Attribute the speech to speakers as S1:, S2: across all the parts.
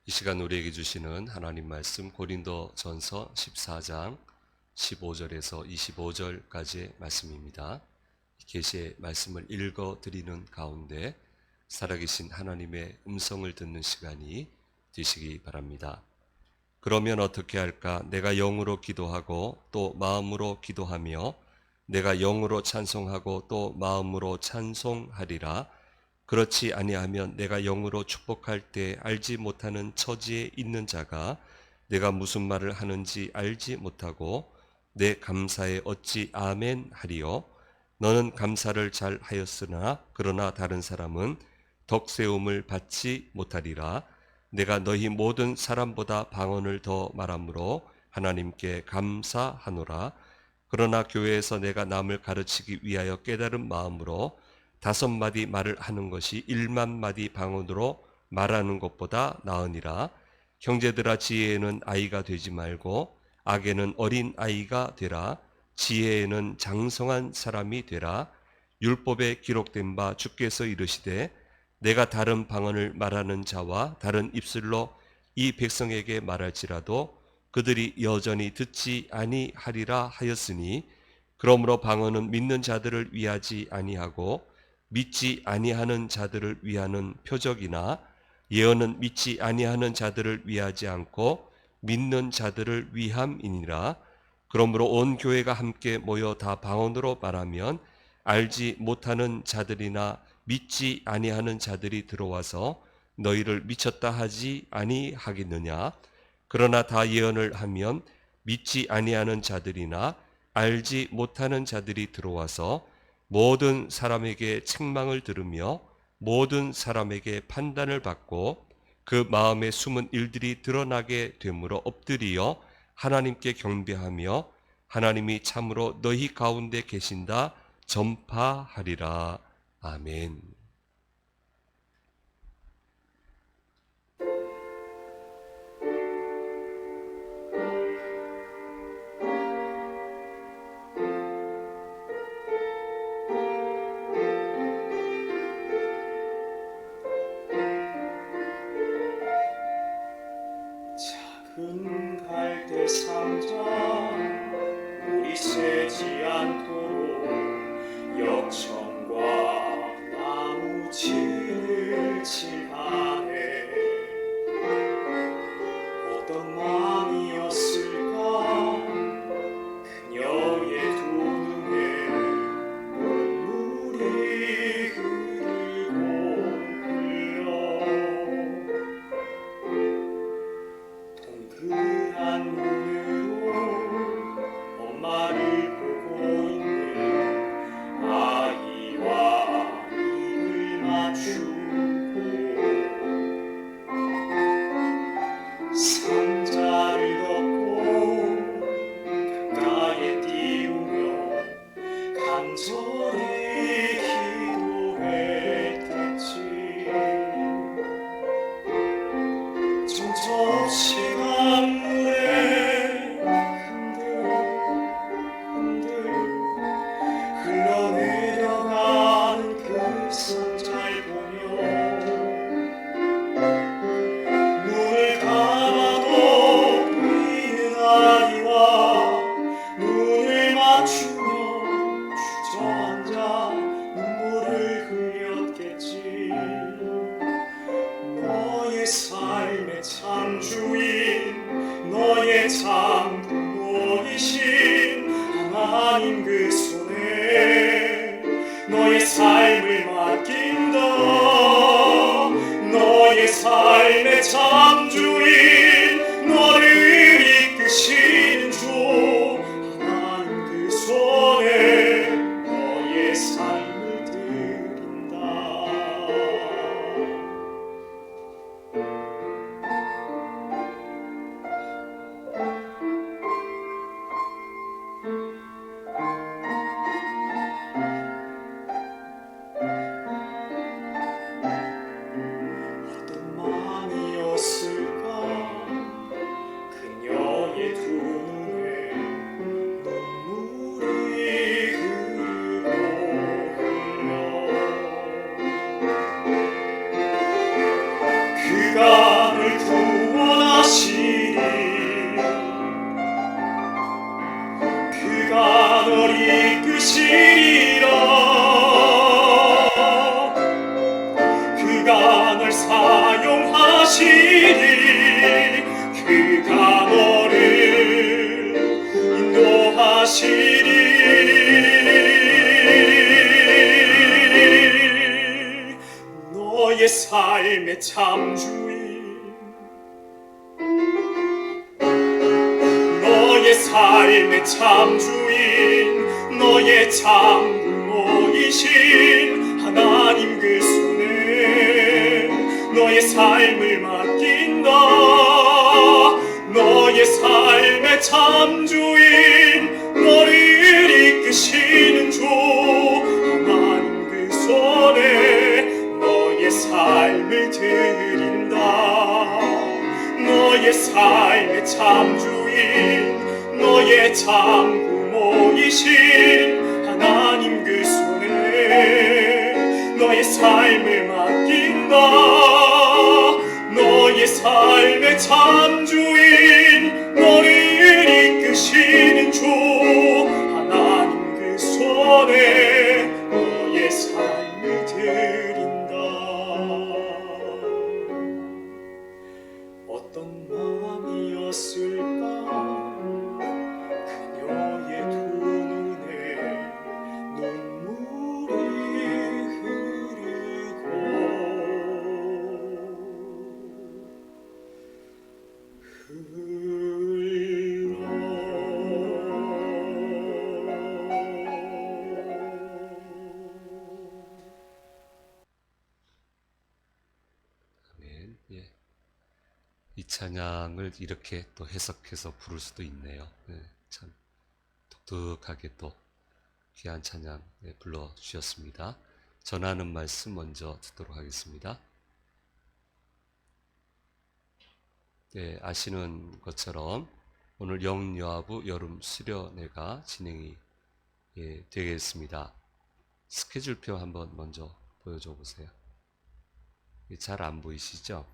S1: 이 시간 우리에게 주시는 하나님 말씀 고린도전서 14장 15절에서 25절까지의 말씀입니다. 계시의 말씀을 읽어 드리는 가운데 살아계신 하나님의 음성을 듣는 시간이 되시기 바랍니다. 그러면 어떻게 할까? 내가 영으로 기도하고 또 마음으로 기도하며 내가 영으로 찬송하고 또 마음으로 찬송하리라. 그렇지 아니하면 내가 영으로 축복할 때 알지 못하는 처지에 있는 자가 내가 무슨 말을 하는지 알지 못하고 내 감사에 어찌 아멘 하리요. 너는 감사를 잘 하였으나 그러나 다른 사람은 덕세움을 받지 못하리라. 내가 너희 모든 사람보다 방언을 더 말하므로 하나님께 감사하노라. 그러나 교회에서 내가 남을 가르치기 위하여 깨달은 마음으로 5마디 말을 하는 것이 1만 마디 방언으로 말하는 것보다 나으니라. 형제들아, 지혜에는 아이가 되지 말고 악에는 어린 아이가 되라. 지혜에는 장성한 사람이 되라. 율법에 기록된 바 주께서 이르시되 내가 다른 방언을 말하는 자와 다른 입술로 이 백성에게 말할지라도 그들이 여전히 듣지 아니하리라 하였으니, 그러므로 방언은 믿는 자들을 위하지 아니하고 믿지 아니하는 자들을 위하는 표적이나 예언은 믿지 아니하는 자들을 위하지 않고 믿는 자들을 위함이니라. 그러므로 온 교회가 함께 모여 다 방언으로 말하면 알지 못하는 자들이나 믿지 아니하는 자들이 들어와서 너희를 미쳤다 하지 아니하겠느냐? 그러나 다 예언을 하면 믿지 아니하는 자들이나 알지 못하는 자들이 들어와서 모든 사람에게 책망을 들으며 모든 사람에게 판단을 받고 그 마음에 숨은 일들이 드러나게 되므로 엎드리어 하나님께 경배하며 하나님이 참으로 너희 가운데 계신다 전파하리라. 아멘.
S2: 작은 갈대 상자 물이 새지 않도록 역청과 나무 칠을 칠하네. 어떤 마음이었을까 그녀의 두 눈에 눈물이 흐르고 흘러. 동그란 눈으로 엄마를 보고 있는 아이와 입을 맞추고 상자를 덮고 가까이 띄우며 간절히 기도했겠지. 정처없이 강물에 흔들흔들 흘러내려가는 그 상자를 보며 눈을 감아도 보이는 아이와 눈을 맞추며 주저앉아 눈물을 흘렸겠지. 너의 삶의 참 주인, 너의 참 부모이신 하나님 그 손에 너의 삶을 맡긴다. 너의 삶의 참 주인, 너를 이끄시는 주 하나님 그 손에 너의 삶을 드린다. 어떤 마음이었을까 그녀의 두 눈에 눈물이 흐르고 흘러. 그가 늘 그가 널 사용하시리 그가 너를 인도하시리 너의 삶의 참주인 너의 삶의 참주인 너의 참부모이신 하나님 그 손에 너의 삶을 맡긴다 너의 삶의 참주인 너를 이끄시는 주 하나님 그 손에 너의 삶을 드린다 너의 삶의 참주인 너의 참부모이신 하나님 그 손에 너의 삶을 맡긴다 너의 삶의 참주인 너를 이끄시는 주 하나님 그 손에 너의 삶을 드린다 어떤 마음이었을까 그녀의 두 눈에 눈물이
S1: 아멘. 예. 이 찬양을 이렇게 또 해석해서 부를 수도 있네요. 네, 참 독특하게 또 귀한 찬양 불러주셨습니다. 전하는 말씀 먼저 듣도록 하겠습니다. 네, 아시는 것처럼 오늘 영여하부 여름 수련회가 진행이 되겠습니다. 스케줄표 한번 먼저 보여줘 보세요. 잘 안 보이시죠?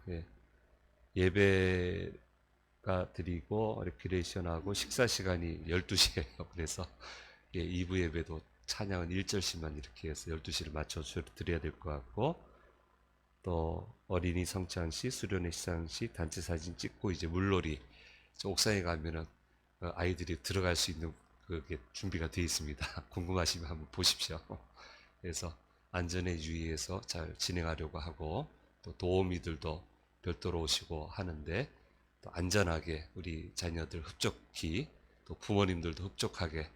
S1: 예배가 드리고 레크레이션하고 식사 시간이 12시예요. 그래서 2부 예배도 찬양은 1절씩만 이렇게 해서 12시를 맞춰 드려야 될 것 같고 또 어린이 성찬식, 수련회 시상식, 단체 사진 찍고 이제 물놀이 옥상에 가면은 아이들이 들어갈 수 있는 그게 준비가 되어 있습니다. 궁금하시면 한번 보십시오. 그래서 안전에 유의해서 잘 진행하려고 하고 또 도우미들도 별도로 오시고 하는데 또 안전하게 우리 자녀들 흡족히 또 부모님들도 흡족하게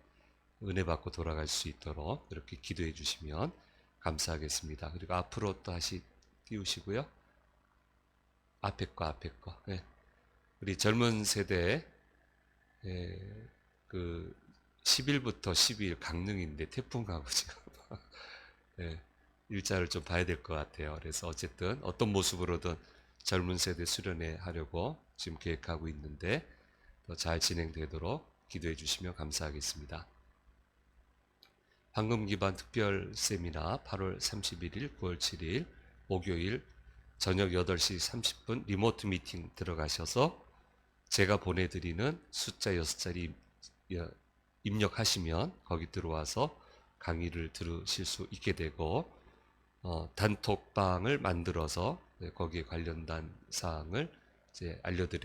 S1: 은혜 받고 돌아갈 수 있도록 이렇게 기도해 주시면 감사하겠습니다. 그리고 앞으로 또 다시 띄우시고요. 앞에 거. 우리 젊은 세대 그 10일부터 12일 강릉인데 태풍 가고 지금 일자를 좀 봐야 될 것 같아요. 그래서 어쨌든 어떤 모습으로든 젊은 세대 수련회 하려고 지금 계획하고 있는데 더 잘 진행되도록 기도해 주시면 감사하겠습니다. 황금 기반 특별 세미나 8월 31일, 9월 7일 목요일 저녁 8시 30분 리모트 미팅 들어가셔서 제가 보내드리는 숫자 6자리 입력하시면 거기 들어와서 강의를 들으실 수 있게 되고 단톡방을 만들어서 거기에 관련된 사항을 이제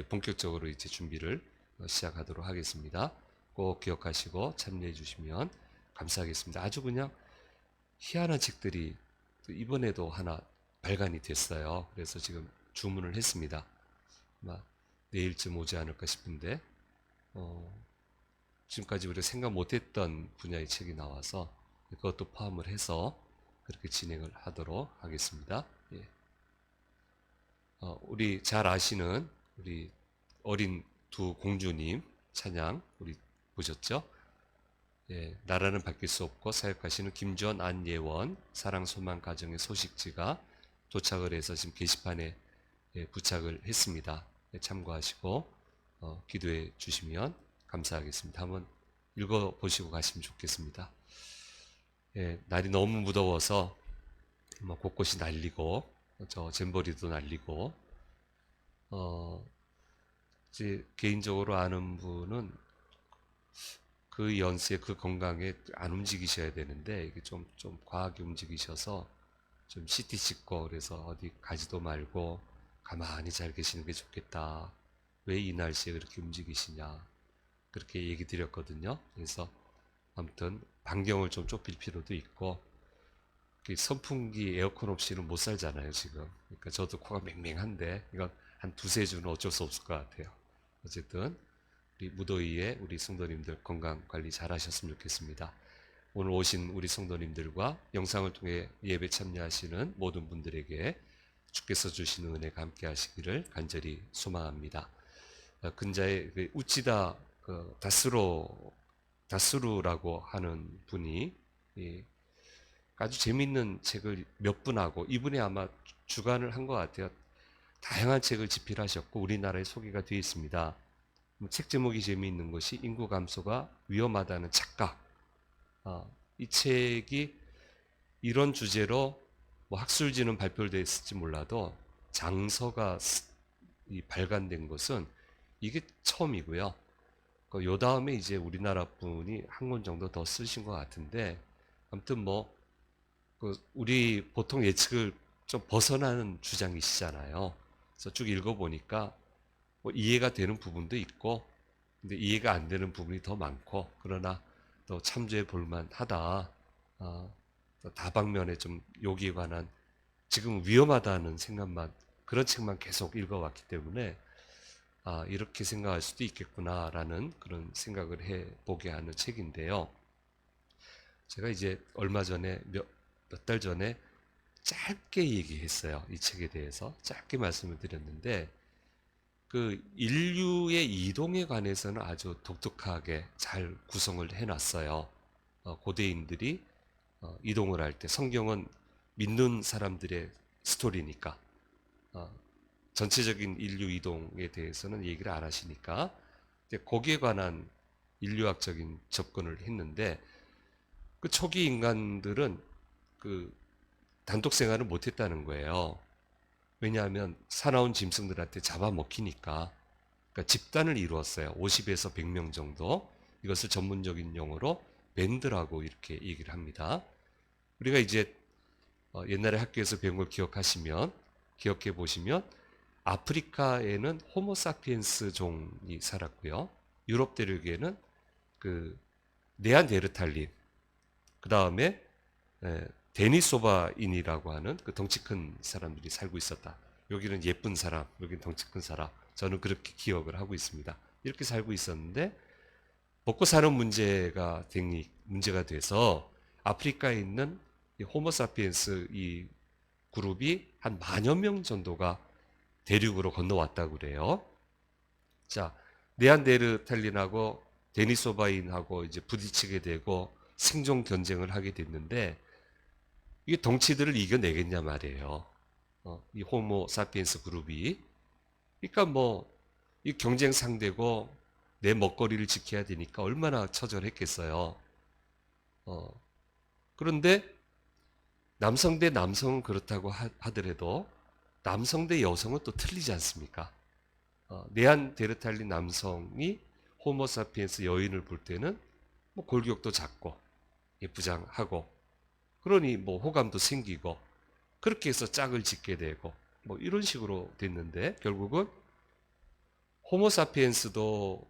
S1: 본격적으로 이제 준비를 시작하도록 하겠습니다. 꼭 기억하시고 참여해 주시면 감사하겠습니다. 아주 그냥 희한한 책들이 이번에도 하나 발간이 됐어요. 그래서 지금 주문을 했습니다. 아마 내일쯤 오지 않을까 싶은데 지금까지 우리가 생각 못했던 분야의 책이 나와서 그것도 포함을 해서 그렇게 진행을 하도록 하겠습니다. 우리 잘 아시는 우리 어린 두 공주님 찬양 우리 보셨죠? 나라는 바뀔 수 없고 사역하시는 김주원, 안예원 사랑 소망 가정의 소식지가 도착을 해서 지금 게시판에 부착을 했습니다. 참고하시고 기도해 주시면 감사하겠습니다. 한번 읽어보시고 가시면 좋겠습니다. 날이 너무 무더워서 곳곳이 날리고 저 잼버리도 날리고 이제 개인적으로 아는 분은 그 연세에 그 건강에 안 움직이셔야 되는데 이게 좀 과하게 움직이셔서 좀 CT 찍고 그래서 어디 가지도 말고 가만히 잘 계시는 게 좋겠다. 왜 이 날씨에 그렇게 움직이시냐. 그렇게 얘기 드렸거든요. 그래서 아무튼 반경을 좀 좁힐 필요도 있고 선풍기 에어컨 없이는 못 살잖아요 지금. 그러니까 저도 코가 맹맹한데 이건 한 두세 주는 어쩔 수 없을 것 같아요. 어쨌든 우리 무더위에 우리 성도님들 건강 관리 잘 하셨으면 좋겠습니다. 오늘 오신 우리 성도님들과 영상을 통해 예배 참여하시는 모든 분들에게 주께서 주시는 은혜가 함께 하시기를 간절히 소망합니다. 근자에 우치다 다스루라고 하는 분이 아주 재미있는 책을 몇 분하고 이분이 아마 주관을 한 것 같아요. 다양한 책을 집필하셨고 우리나라에 소개가 되어 있습니다. 책 제목이 재미있는 것이 인구 감소가 위험하다는 착각. 이 책이 이런 주제로 뭐 학술지는 발표됐을지 몰라도 장서가 발간된 것은 이게 처음이고요. 요 다음에 이제 우리나라 분이 한 권 정도 더 쓰신 것 같은데 아무튼 뭐 우리 보통 예측을 좀 벗어나는 주장이시잖아요. 그래서 쭉 읽어보니까 뭐 이해가 되는 부분도 있고, 근데 이해가 안 되는 부분이 더 많고, 그러나 또 참조해 볼만 하다. 또 다방면에 좀 여기에 관한 지금 위험하다는 생각만, 그런 책만 계속 읽어왔기 때문에, 이렇게 생각할 수도 있겠구나라는 그런 생각을 해보게 하는 책인데요. 제가 이제 얼마 전에 몇 달 전에 짧게 얘기했어요. 이 책에 대해서 짧게 말씀을 드렸는데 그 인류의 이동에 관해서는 아주 독특하게 잘 구성을 해놨어요. 고대인들이 이동을 할 때 성경은 믿는 사람들의 스토리니까 전체적인 인류 이동에 대해서는 얘기를 안 하시니까 거기에 관한 인류학적인 접근을 했는데 그 초기 인간들은 그 단독 생활을 못했다는 거예요. 왜냐하면 사나운 짐승들한테 잡아먹히니까. 그러니까 집단을 이루었어요. 50에서 100명 정도. 이것을 전문적인 용어로 밴드라고 이렇게 얘기를 합니다. 우리가 이제 옛날에 학교에서 배운 걸 기억해 보시면 아프리카에는 호모사피엔스 종이 살았고요. 유럽 대륙에는 그 네안데르탈린, 그 다음에 데니소바인이라고 하는 그 덩치 큰 사람들이 살고 있었다. 여기는 예쁜 사람, 여기는 덩치 큰 사람. 저는 그렇게 기억을 하고 있습니다. 이렇게 살고 있었는데 먹고 사는 문제가 돼서 아프리카에 있는 이 호모사피엔스 이 그룹이 한 10,000여 명 정도가 대륙으로 건너왔다고 그래요. 자, 네안데르탈린하고 데니소바인하고 이제 부딪히게 되고 생존 경쟁을 하게 됐는데 이게 덩치들을 이겨내겠냐 말이에요. 이 호모 사피엔스 그룹이. 그러니까 뭐 이 경쟁 상대고 내 먹거리를 지켜야 되니까 얼마나 처절했겠어요. 그런데 남성 대 남성은 그렇다고 하더라도 남성 대 여성은 또 틀리지 않습니까? 네안데르탈린 남성이 호모 사피엔스 여인을 볼 때는 뭐 골격도 작고 예쁘장하고 그러니 뭐 호감도 생기고 그렇게 해서 짝을 짓게 되고 뭐 이런 식으로 됐는데 결국은 호모사피엔스도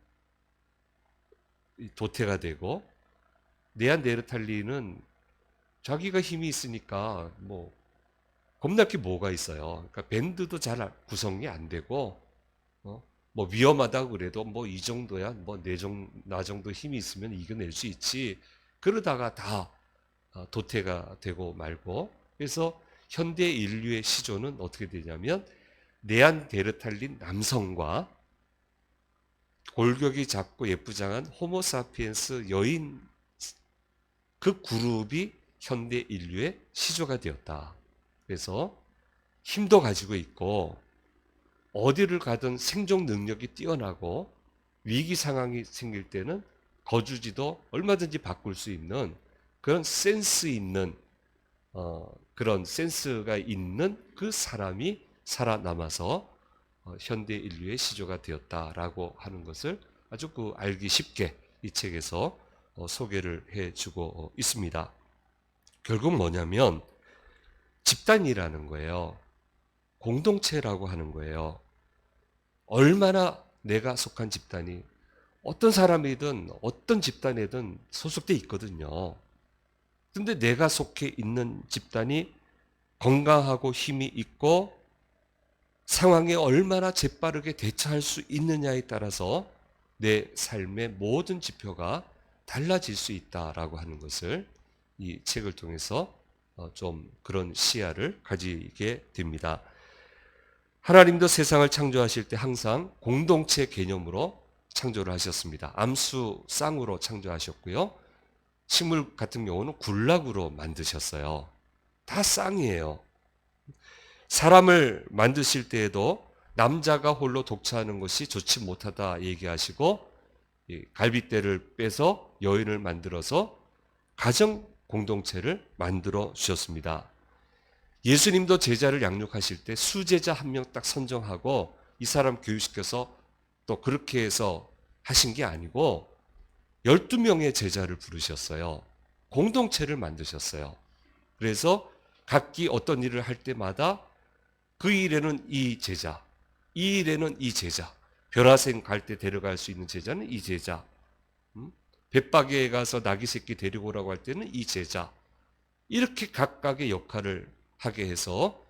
S1: 도태가 되고 네안데르탈린은 자기가 힘이 있으니까 뭐 겁날 게 뭐가 있어요. 그러니까 밴드도 잘 구성이 안 되고 뭐 위험하다고 그래도 뭐 이 정도야 뭐 나 정도 힘이 있으면 이겨낼 수 있지. 그러다가 다 도태가 되고 말고. 그래서 현대 인류의 시조는 어떻게 되냐면 네안데르탈린 남성과 골격이 작고 예쁘장한 호모사피엔스 여인 그 그룹이 현대 인류의 시조가 되었다. 그래서 힘도 가지고 있고 어디를 가든 생존 능력이 뛰어나고 위기 상황이 생길 때는 거주지도 얼마든지 바꿀 수 있는 그런 센스 있는 그런 센스가 있는 그 사람이 살아남아서 현대 인류의 시조가 되었다라고 하는 것을 아주 알기 쉽게 이 책에서 소개를 해주고 있습니다. 결국 뭐냐면 집단이라는 거예요. 공동체라고 하는 거예요. 얼마나 내가 속한 집단이 어떤 사람이든 어떤 집단에든 소속돼 있거든요. 근데 내가 속해 있는 집단이 건강하고 힘이 있고 상황에 얼마나 재빠르게 대처할 수 있느냐에 따라서 내 삶의 모든 지표가 달라질 수 있다라고 하는 것을 이 책을 통해서 좀 그런 시야를 가지게 됩니다. 하나님도 세상을 창조하실 때 항상 공동체 개념으로 창조를 하셨습니다. 암수 쌍으로 창조하셨고요. 식물 같은 경우는 굴락으로 만드셨어요. 다 쌍이에요. 사람을 만드실 때에도 남자가 홀로 독차하는 것이 좋지 못하다 얘기하시고 갈빗대를 빼서 여인을 만들어서 가정 공동체를 만들어 주셨습니다. 예수님도 제자를 양육하실 때 수제자 한 명 딱 선정하고 이 사람 교육시켜서 또 그렇게 해서 하신 게 아니고 12명의 제자를 부르셨어요. 공동체를 만드셨어요. 그래서 각기 어떤 일을 할 때마다 그 일에는 이 제자, 이 일에는 이 제자, 벼라생 갈 때 데려갈 수 있는 제자는 이 제자, 벳박이에 가서 나귀 새끼 데리고 오라고 할 때는 이 제자, 이렇게 각각의 역할을 하게 해서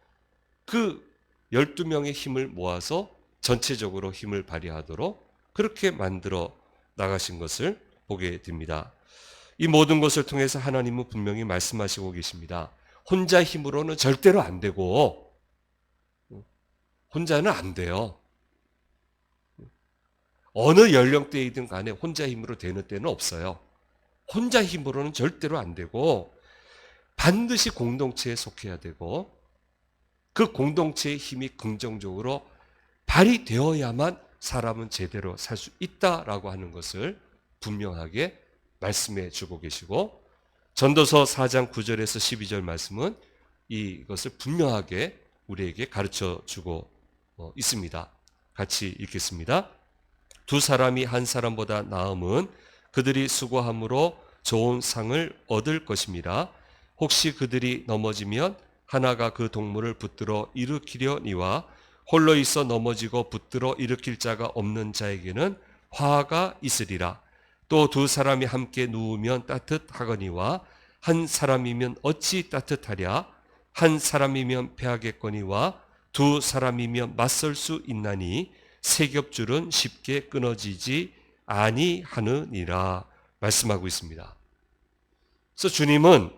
S1: 그 12명의 힘을 모아서 전체적으로 힘을 발휘하도록 그렇게 만들어 나가신 것을 보게 됩니다. 이 모든 것을 통해서 하나님은 분명히 말씀하시고 계십니다. 혼자 힘으로는 절대로 안 되고 혼자는 안 돼요. 어느 연령대이든 간에 혼자 힘으로 되는 때는 없어요. 혼자 힘으로는 절대로 안 되고 반드시 공동체에 속해야 되고 그 공동체의 힘이 긍정적으로 발휘되어야만 사람은 제대로 살 수 있다라고 하는 것을 분명하게 말씀해 주고 계시고 전도서 4장 9절에서 12절 말씀은 이것을 분명하게 우리에게 가르쳐 주고 있습니다. 같이 읽겠습니다. 두 사람이 한 사람보다 나음은 그들이 수고함으로 좋은 상을 얻을 것입니다. 혹시 그들이 넘어지면 하나가 그 동물을 붙들어 일으키려니와 홀로 있어 넘어지고 붙들어 일으킬 자가 없는 자에게는 화가 있으리라. 또 두 사람이 함께 누우면 따뜻하거니와 한 사람이면 어찌 따뜻하랴. 한 사람이면 패하겠거니와 두 사람이면 맞설 수 있나니 세 겹줄은 쉽게 끊어지지 아니하느니라 말씀하고 있습니다. 그래서 주님은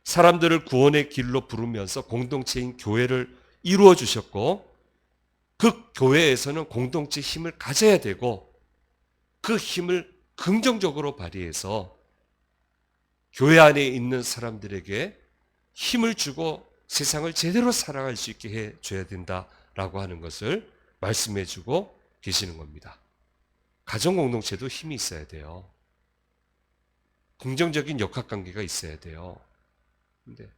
S1: 사람들을 구원의 길로 부르면서 공동체인 교회를 이루어 주셨고 그 교회에서는 공동체 힘을 가져야 되고 그 힘을 긍정적으로 발휘해서 교회 안에 있는 사람들에게 힘을 주고 세상을 제대로 살아갈 수 있게 해줘야 된다라고 하는 것을 말씀해 주고 계시는 겁니다. 가정 공동체도 힘이 있어야 돼요. 긍정적인 역학관계가 있어야 돼요. 근데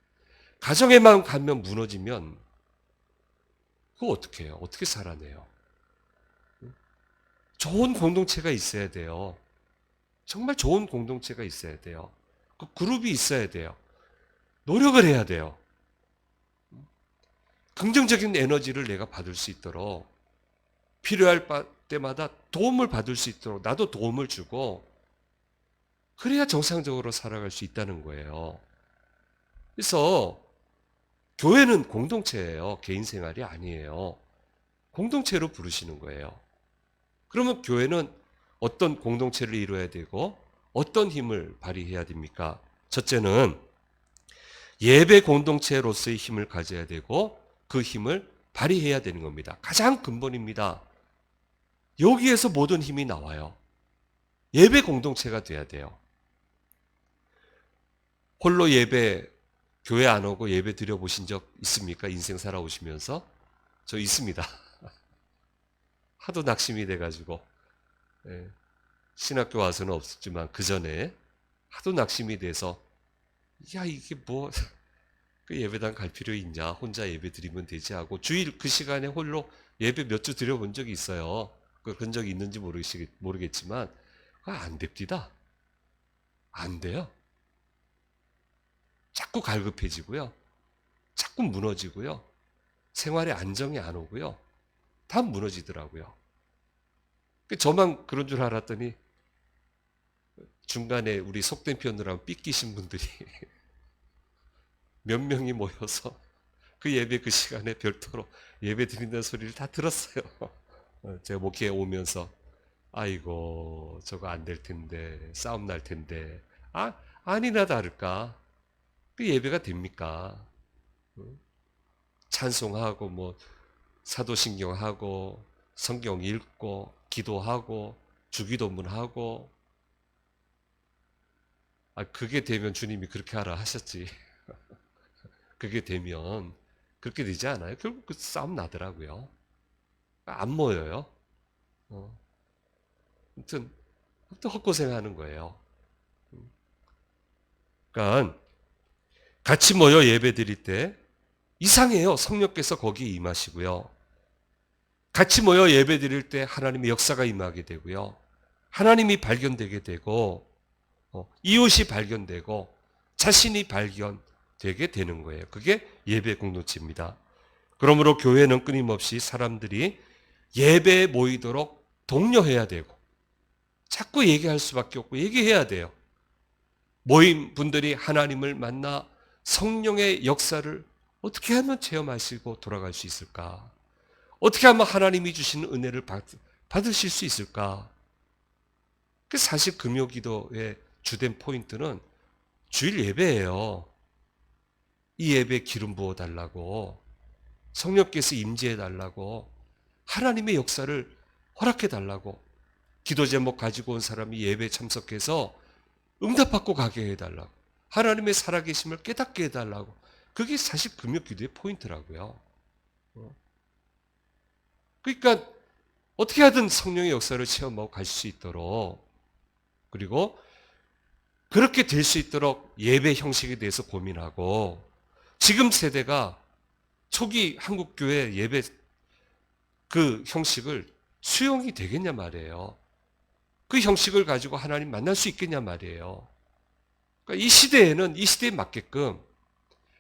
S1: 가정에만 가면 무너지면 그거 어떻게 해요? 어떻게 살아내요? 좋은 공동체가 있어야 돼요. 정말 좋은 공동체가 있어야 돼요. 그 그룹이 있어야 돼요. 노력을 해야 돼요. 긍정적인 에너지를 내가 받을 수 있도록 필요할 때마다 도움을 받을 수 있도록 나도 도움을 주고 그래야 정상적으로 살아갈 수 있다는 거예요. 그래서 교회는 공동체예요. 개인 생활이 아니에요. 공동체로 부르시는 거예요. 그러면 교회는 어떤 공동체를 이루어야 되고 어떤 힘을 발휘해야 됩니까? 첫째는 예배 공동체로서의 힘을 가져야 되고 그 힘을 발휘해야 되는 겁니다. 가장 근본입니다. 여기에서 모든 힘이 나와요. 예배 공동체가 돼야 돼요. 홀로 예배, 교회 안 오고 예배 드려보신 적 있습니까? 인생 살아오시면서? 저 있습니다. 하도 낙심이 돼가지고 신학교 와서는 없었지만 그 전에 하도 낙심이 돼서 야 이게 뭐 그 예배당 갈 필요 있냐 혼자 예배 드리면 되지 하고 주일 그 시간에 홀로 예배 몇 주 드려본 적이 있어요. 그런 적이 있는지 모르겠지만 그거 안 됩니다. 안 돼요. 자꾸 갈급해지고요. 자꾸 무너지고요. 생활에 안정이 안 오고요. 다 무너지더라고요. 저만 그런 줄 알았더니 중간에 우리 속된 표현으로 하면 삐끼신 분들이 몇 명이 모여서 그 예배 그 시간에 별도로 예배 드린다는 소리를 다 들었어요. 제가 목회에 오면서 아이고 저거 안 될 텐데 싸움 날 텐데 아니나 다를까 그 예배가 됩니까? 찬송하고 뭐 사도신경하고 성경 읽고 기도하고 주기도문하고 그게 되면 주님이 그렇게 하라 하셨지. 그게 되면 그렇게 되지 않아요? 결국 그 싸움 나더라고요. 안 모여요. 아무튼 헛고생하는 거예요. 그러니까 같이 모여 예배 드릴 때 이상해요. 성령께서 거기에 임하시고요. 같이 모여 예배 드릴 때 하나님의 역사가 임하게 되고요. 하나님이 발견되게 되고 이웃이 발견되고 자신이 발견되게 되는 거예요. 그게 예배 공동체입니다. 그러므로 교회는 끊임없이 사람들이 예배에 모이도록 독려해야 되고 자꾸 얘기할 수밖에 없고 얘기해야 돼요. 모임 분들이 하나님을 만나 성령의 역사를 어떻게 하면 체험하시고 돌아갈 수 있을까? 어떻게 하면 하나님이 주시는 은혜를 받으실 수 있을까? 사실 금요기도의 주된 포인트는 주일 예배예요. 이 예배에 기름 부어달라고, 성령께서 임재해달라고, 하나님의 역사를 허락해달라고, 기도 제목 가지고 온 사람이 예배에 참석해서 응답받고 가게 해달라고, 하나님의 살아계심을 깨닫게 해달라고. 그게 사실 금요기도의 포인트라고요. 그러니까 어떻게 하든 성령의 역사를 체험하고 갈 수 있도록, 그리고 그렇게 될 수 있도록 예배 형식에 대해서 고민하고, 지금 세대가 초기 한국교회 예배 그 형식을 수용이 되겠냐 말이에요. 그 형식을 가지고 하나님 만날 수 있겠냐 말이에요. 그러니까 이 시대에는 이 시대에 맞게끔,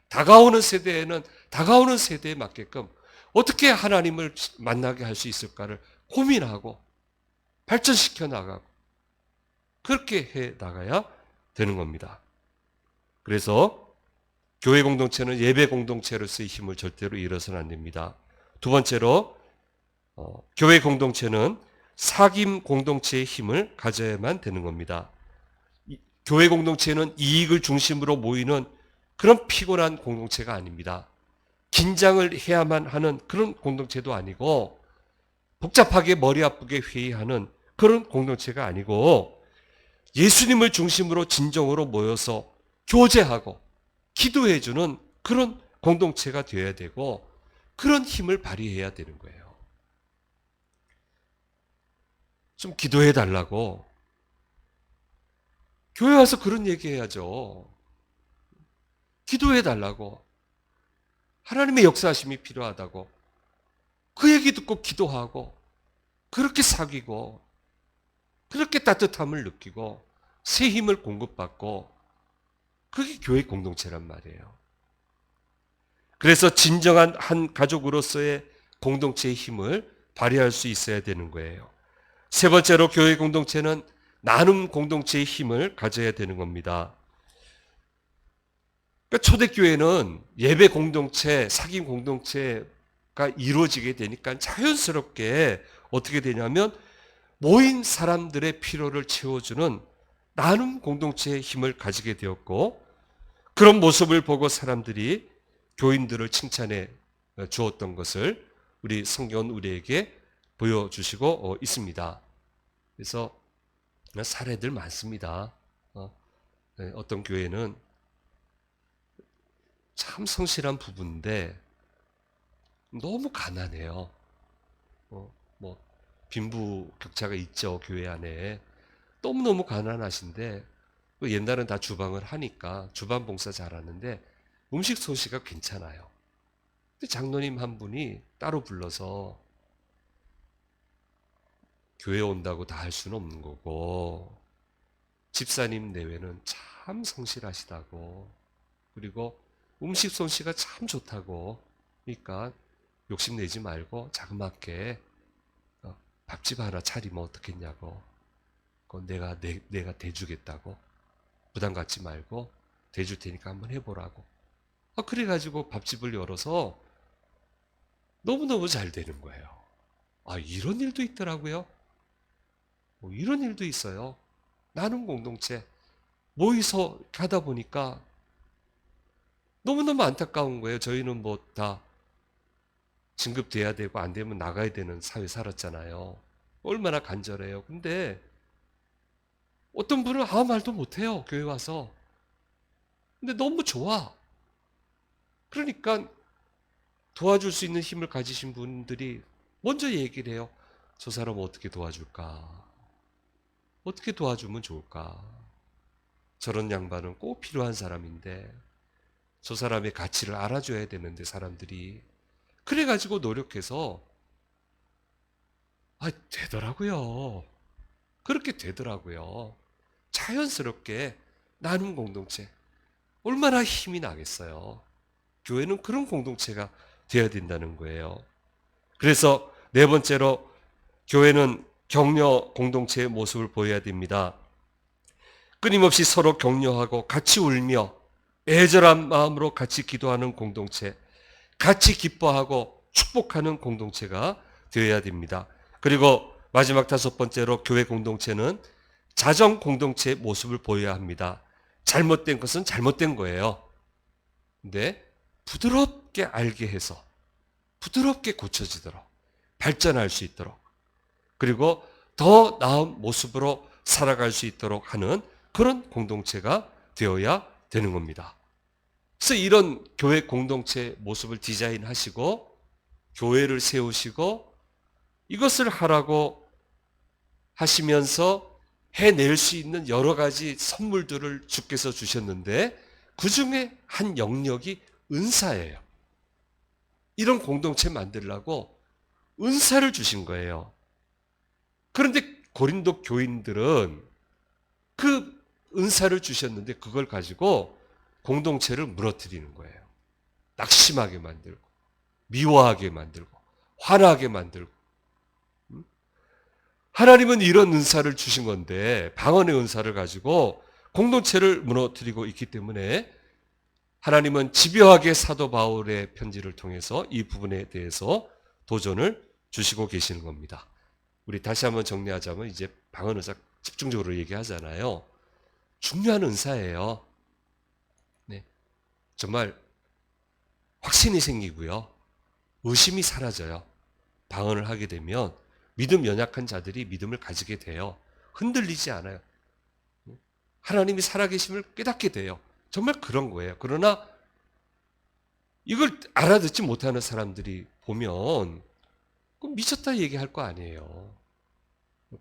S1: 다가오는 세대에는 다가오는 세대에 맞게끔 어떻게 하나님을 만나게 할 수 있을까를 고민하고 발전시켜 나가고 그렇게 해 나가야 되는 겁니다. 그래서 교회 공동체는 예배 공동체로서의 힘을 절대로 잃어서는 안 됩니다. 두 번째로 교회 공동체는 사귐 공동체의 힘을 가져야만 되는 겁니다. 교회 공동체는 이익을 중심으로 모이는 그런 피곤한 공동체가 아닙니다. 긴장을 해야만 하는 그런 공동체도 아니고 복잡하게 머리 아프게 회의하는 그런 공동체가 아니고 예수님을 중심으로 진정으로 모여서 교제하고 기도해주는 그런 공동체가 되어야 되고 그런 힘을 발휘해야 되는 거예요. 좀 기도해 달라고 교회 와서 그런 얘기 해야죠. 기도해 달라고, 하나님의 역사하심이 필요하다고, 그 얘기 듣고 기도하고 그렇게 사귀고 그렇게 따뜻함을 느끼고 새 힘을 공급받고, 그게 교회 공동체란 말이에요. 그래서 진정한 한 가족으로서의 공동체의 힘을 발휘할 수 있어야 되는 거예요. 세 번째로 교회 공동체는 나눔 공동체의 힘을 가져야 되는 겁니다. 그러니까 초대교회는 예배 공동체, 사귐 공동체가 이루어지게 되니까 자연스럽게 어떻게 되냐면 모인 사람들의 필요를 채워주는 나눔 공동체의 힘을 가지게 되었고, 그런 모습을 보고 사람들이 교인들을 칭찬해 주었던 것을 우리 성경은 우리에게 보여주시고 있습니다. 그래서 사례들 많습니다. 어떤 교회는 참 성실한 부부인데 너무 가난해요. 뭐 빈부격차가 있죠, 교회 안에. 너무너무 가난하신데 옛날은 다 주방을 하니까 주방 봉사 잘하는데 음식 솜씨가 괜찮아요. 근데 장로님 한 분이 따로 불러서 교회 온다고 다 할 수는 없는 거고, 집사님 내외는 참 성실하시다고, 그리고 음식 솜씨가 참 좋다고. 그러니까 욕심내지 말고 자그맣게 밥집 하나 차리면 어떻겠냐고. 그건 내가 대주겠다고. 부담 갖지 말고 대줄 테니까 한번 해보라고. 그래가지고 밥집을 열어서 너무너무 잘 되는 거예요. 이런 일도 있더라고요. 이런 일도 있어요. 나눔 공동체 모여서 가다 보니까 너무너무 안타까운 거예요. 저희는 뭐 다 진급돼야 되고 안 되면 나가야 되는 사회 살았잖아요. 얼마나 간절해요. 근데 어떤 분은 아무 말도 못해요. 교회 와서. 근데 너무 좋아. 그러니까 도와줄 수 있는 힘을 가지신 분들이 먼저 얘기를 해요. 저 사람 어떻게 도와줄까? 어떻게 도와주면 좋을까? 저런 양반은 꼭 필요한 사람인데 저 사람의 가치를 알아줘야 되는데 사람들이. 그래가지고 노력해서 되더라고요. 그렇게 되더라고요. 자연스럽게 나눔 공동체. 얼마나 힘이 나겠어요. 교회는 그런 공동체가 되어야 된다는 거예요. 그래서 네 번째로 교회는 격려 공동체의 모습을 보여야 됩니다. 끊임없이 서로 격려하고 같이 울며 애절한 마음으로 같이 기도하는 공동체, 같이 기뻐하고 축복하는 공동체가 되어야 됩니다. 그리고 마지막 다섯 번째로 교회 공동체는 자정 공동체의 모습을 보여야 합니다. 잘못된 것은 잘못된 거예요. 근데 부드럽게 알게 해서 부드럽게 고쳐지도록 발전할 수 있도록 그리고 더 나은 모습으로 살아갈 수 있도록 하는 그런 공동체가 되어야 되는 겁니다. 그래서 이런 교회 공동체 모습을 디자인하시고 교회를 세우시고 이것을 하라고 하시면서 해낼 수 있는 여러 가지 선물들을 주께서 주셨는데 그 중에 한 영역이 은사예요. 이런 공동체 만들려고 은사를 주신 거예요. 그런데 고린도 교인들은 그 은사를 주셨는데 그걸 가지고 공동체를 무너뜨리는 거예요. 낙심하게 만들고 미워하게 만들고 화나게 만들고. 하나님은 이런 은사를 주신 건데 방언의 은사를 가지고 공동체를 무너뜨리고 있기 때문에 하나님은 집요하게 사도 바울의 편지를 통해서 이 부분에 대해서 도전을 주시고 계시는 겁니다. 우리 다시 한번 정리하자면 이제 방언 은사 집중적으로 얘기하잖아요. 중요한 은사예요. 네. 정말 확신이 생기고요. 의심이 사라져요. 방언을 하게 되면 믿음 연약한 자들이 믿음을 가지게 돼요. 흔들리지 않아요. 하나님이 살아계심을 깨닫게 돼요. 정말 그런 거예요. 그러나 이걸 알아듣지 못하는 사람들이 보면 미쳤다 얘기할 거 아니에요.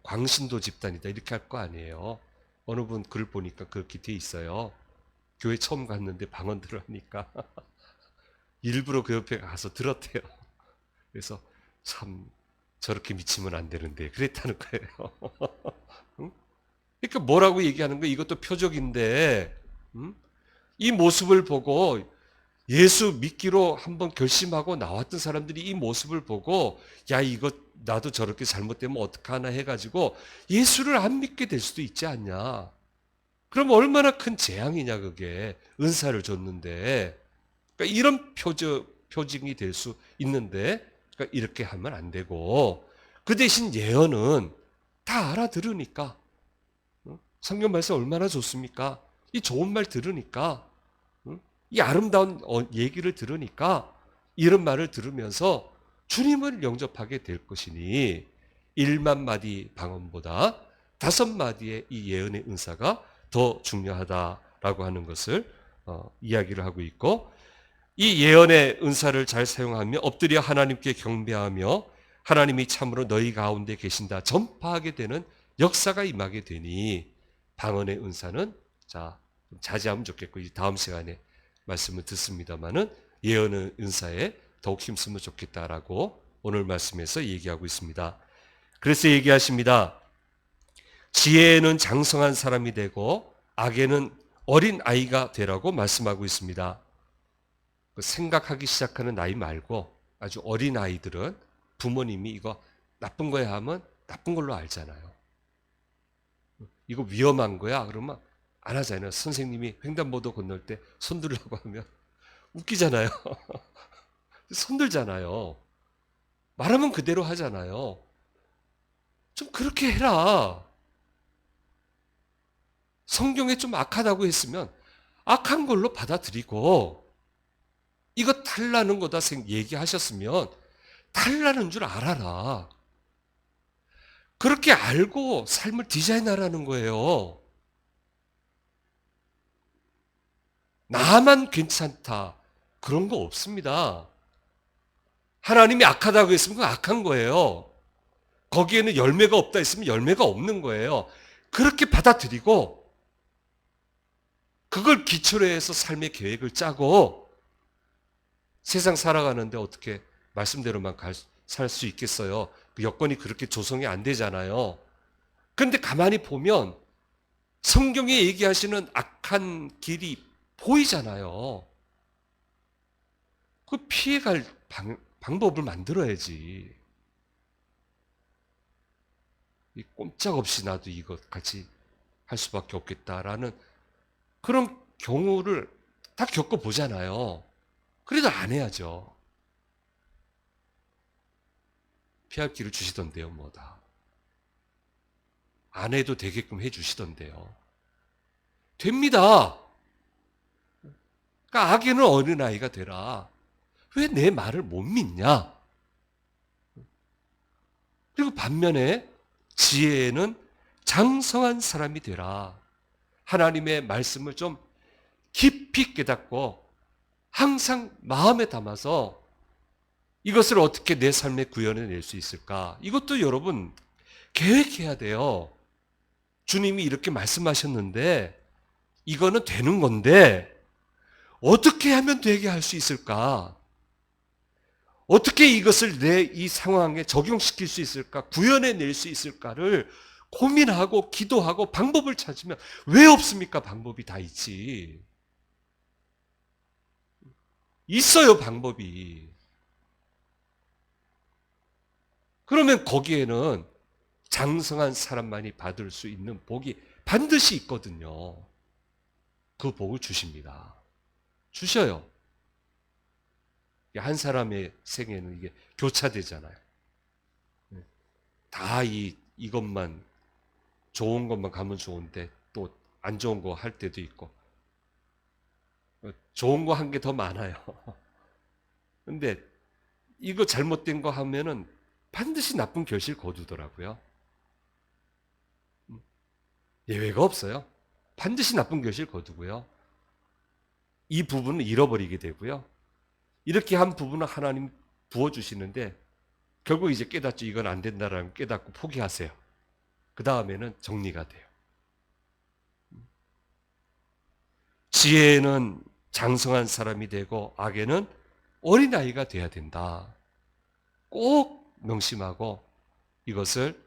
S1: 광신도 집단이다 이렇게 할 거 아니에요. 어느 분 글 보니까 그렇게 돼 있어요. 교회 처음 갔는데 방언들을 하니까 일부러 그 옆에 가서 들었대요. 그래서 참 저렇게 미치면 안 되는데 그랬다는 거예요. 응? 그러니까 뭐라고 얘기하는 거예요? 이것도 표적인데 이 모습을 보고 예수 믿기로 한번 결심하고 나왔던 사람들이 이 모습을 보고 야 이거 나도 저렇게 잘못되면 어떡하나 해가지고 예수를 안 믿게 될 수도 있지 않냐. 그럼 얼마나 큰 재앙이냐 그게. 은사를 줬는데. 그러니까 이런 표징이 될 수 있는데 그러니까 이렇게 하면 안 되고 그 대신 예언은 다 알아들으니까 성경 말씀 얼마나 좋습니까? 이 좋은 말 들으니까 이 아름다운 얘기를 들으니까 이런 말을 들으면서 주님을 영접하게 될 것이니 1만 마디 방언보다 5마디의 이 예언의 은사가 더 중요하다라고 하는 것을 이야기를 하고 있고 이 예언의 은사를 잘 사용하며 엎드려 하나님께 경배하며 하나님이 참으로 너희 가운데 계신다 전파하게 되는 역사가 임하게 되니 방언의 은사는 자제하면 좋겠고 이 다음 시간에 말씀을 듣습니다마는 예언의 은사에 더욱 힘쓰면 좋겠다라고 오늘 말씀에서 얘기하고 있습니다. 그래서 얘기하십니다. 지혜에는 장성한 사람이 되고 악에는 어린 아이가 되라고 말씀하고 있습니다. 그 생각하기 시작하는 나이 말고 아주 어린 아이들은 부모님이 이거 나쁜 거야 하면 나쁜 걸로 알잖아요. 이거 위험한 거야 그러면 안 하잖아요. 선생님이 횡단보도 건널 때 손 들라고 하면 웃기잖아요. 손 들잖아요. 말하면 그대로 하잖아요. 좀 그렇게 해라. 성경에 좀 악하다고 했으면 악한 걸로 받아들이고 이거 탈나는 거다 얘기하셨으면 탈나는 줄 알아라. 그렇게 알고 삶을 디자인하라는 거예요. 나만 괜찮다. 그런 거 없습니다. 하나님이 악하다고 했으면 그건 악한 거예요. 거기에는 열매가 없다 했으면 열매가 없는 거예요. 그렇게 받아들이고 그걸 기초로 해서 삶의 계획을 짜고 세상 살아가는데 어떻게 말씀대로만 살 수 있겠어요? 그 여건이 그렇게 조성이 안 되잖아요. 그런데 가만히 보면 성경에 얘기하시는 악한 길이 보이잖아요. 그 피해갈 방법을 만들어야지. 꼼짝없이 나도 이거 같이 할 수밖에 없겠다라는 그런 경우를 다 겪어보잖아요. 그래도 안 해야죠. 피할 길을 주시던데요, 뭐다. 안 해도 되게끔 해주시던데요. 됩니다. 그러니까 악에는 어린아이가 되라. 왜 내 말을 못 믿냐? 그리고 반면에 지혜에는 장성한 사람이 되라. 하나님의 말씀을 좀 깊이 깨닫고 항상 마음에 담아서 이것을 어떻게 내 삶에 구현해낼 수 있을까? 이것도 여러분 계획해야 돼요. 주님이 이렇게 말씀하셨는데 이거는 되는 건데 어떻게 하면 되게 할 수 있을까? 어떻게 이것을 내 이 상황에 적용시킬 수 있을까? 구현해낼 수 있을까를 고민하고 기도하고 방법을 찾으면 왜 없습니까? 방법이 다 있지. 있어요, 방법이. 그러면 거기에는 장성한 사람만이 받을 수 있는 복이 반드시 있거든요. 그 복을 주십니다. 주셔요. 한 사람의 생애는 이게 교차되잖아요. 다 이것만 좋은 것만 가면 좋은데 또 안 좋은 거 할 때도 있고 좋은 거 한 게 더 많아요. 근데 이거 잘못된 거 하면은 반드시 나쁜 결실 거두더라고요. 예외가 없어요. 반드시 나쁜 결실 거두고요. 이 부분은 잃어버리게 되고요. 이렇게 한 부분은 하나님 부어주시는데 결국 이제 깨닫죠. 이건 안 된다라는 깨닫고 포기하세요. 그 다음에는 정리가 돼요. 지혜는 장성한 사람이 되고 악에는 어린아이가 돼야 된다. 꼭 명심하고 이것을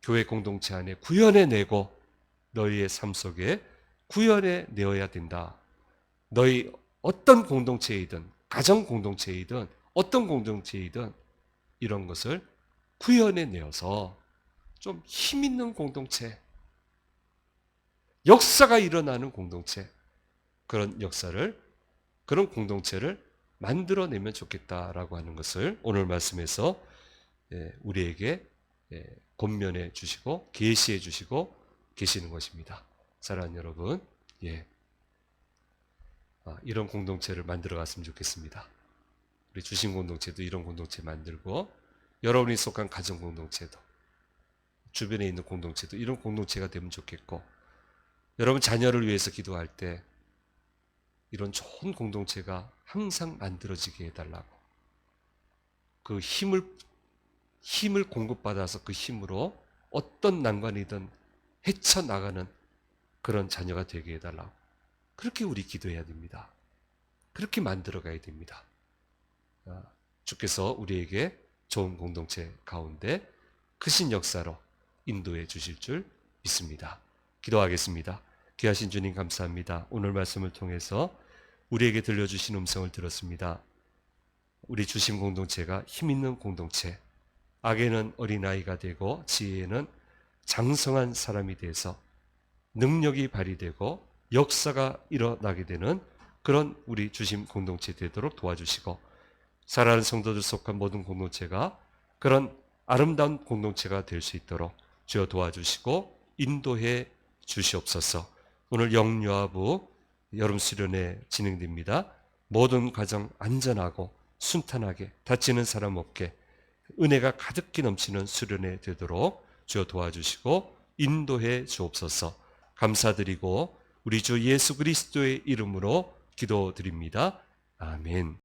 S1: 교회 공동체 안에 구현해내고 너희의 삶 속에 구현해내어야 된다. 너희 어떤 공동체이든 가정 공동체이든 어떤 공동체이든 이런 것을 구현해내어서 좀 힘있는 공동체, 역사가 일어나는 공동체, 그런 역사를, 그런 공동체를 만들어내면 좋겠다라고 하는 것을 오늘 말씀에서 우리에게 권면해 주시고 계시해 주시고 계시는 것입니다. 사랑하는 여러분, 이런 공동체를 만들어 갔으면 좋겠습니다. 우리 주신 공동체도 이런 공동체 만들고 여러분이 속한 가정 공동체도 주변에 있는 공동체도 이런 공동체가 되면 좋겠고 여러분 자녀를 위해서 기도할 때 이런 좋은 공동체가 항상 만들어지게 해달라고 그 힘을 공급받아서 그 힘으로 어떤 난관이든 헤쳐나가는 그런 자녀가 되게 해달라고 그렇게 우리 기도해야 됩니다. 그렇게 만들어가야 됩니다. 주께서 우리에게 좋은 공동체 가운데 크신 역사로 인도해 주실 줄 믿습니다. 기도하겠습니다. 귀하신 주님 감사합니다. 오늘 말씀을 통해서 우리에게 들려주신 음성을 들었습니다. 우리 주심 공동체가 힘있는 공동체, 악에는 어린아이가 되고 지혜에는 장성한 사람이 돼서 능력이 발휘되고 역사가 일어나게 되는 그런 우리 주심 공동체 되도록 도와주시고, 사랑하는 성도들 속한 모든 공동체가 그런 아름다운 공동체가 될 수 있도록 주여 도와주시고 인도해 주시옵소서. 오늘 영유아부 여름 수련회 진행됩니다. 모든 과정 안전하고 순탄하게 다치는 사람 없게 은혜가 가득히 넘치는 수련회 되도록 주여 도와주시고 인도해 주옵소서. 감사드리고 우리 주 예수 그리스도의 이름으로 기도드립니다. 아멘.